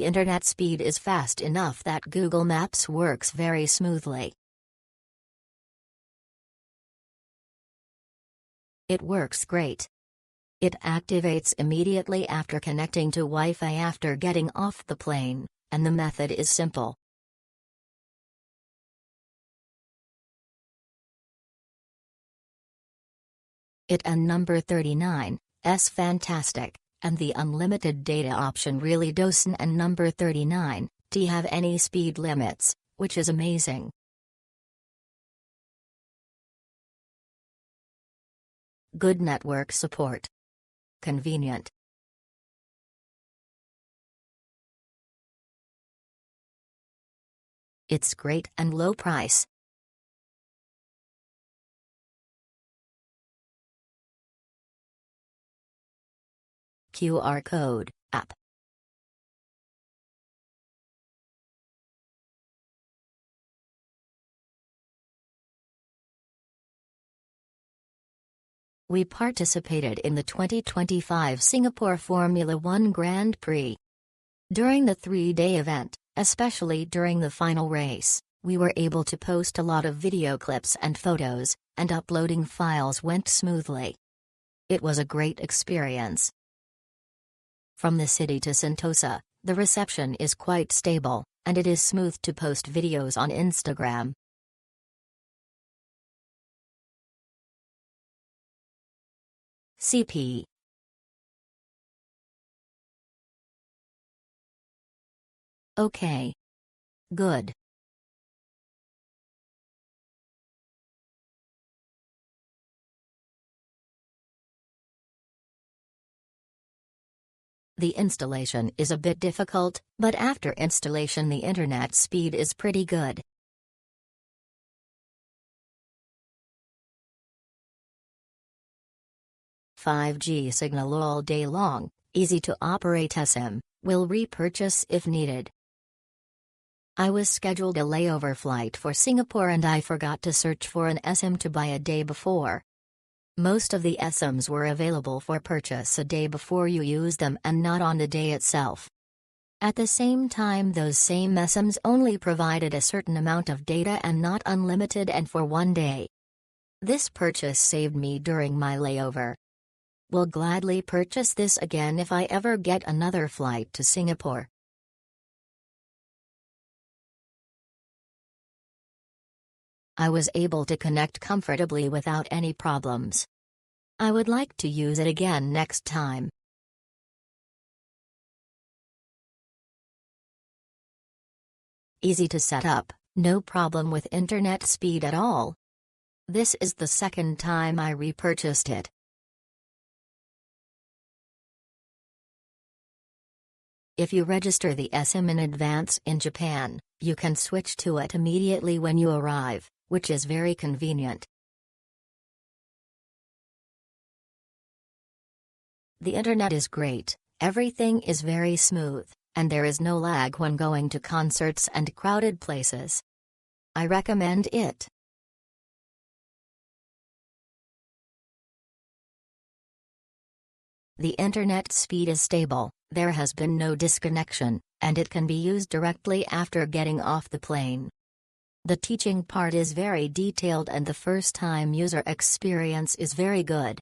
the internet speed is fast enough that Google Maps works very smoothly. It works great. It activates immediately after connecting to Wi-Fi after getting off the plane, and the method is simple. It and number 39, fantastic, and the unlimited data option really doesn't and number 39, have any speed limits, which is amazing. Good network support. Convenient. It's great and low price. QR code, app. We participated in the 2025 Singapore Formula One Grand Prix. During the 3-day event, especially during the final race, we were able to post a lot of video clips and photos, and uploading files went smoothly. It was a great experience. From the city to Sentosa, the reception is quite stable, and it is smooth to post videos on Instagram. CP. Okay. Good. The installation is a bit difficult, but after installation the internet speed is pretty good. .5G signal all day long, easy to operate eSIM, will repurchase if needed. I was scheduled a layover flight for Singapore and I forgot to search for an eSIM to buy a day before. Most of the eSIMs were available for purchase a day before you use them and not on the day itself. At the same time, those same eSIMs only provided a certain amount of data and not unlimited and for one day. This purchase saved me during my layover. Will gladly purchase this again if I ever get another flight to Singapore. I was able to connect comfortably without any problems. I would like to use it again next time. Easy to set up, no problem with internet speed at all. This is the second time I repurchased it. If you register the eSIM in advance in Japan, you can switch to it immediately when you arrive, which is very convenient. The internet is great, everything is very smooth, and there is no lag when going to concerts and crowded places. I recommend it. The internet speed is stable, there has been no disconnection, and it can be used directly after getting off the plane. The teaching part is very detailed and the first-time user experience is very good.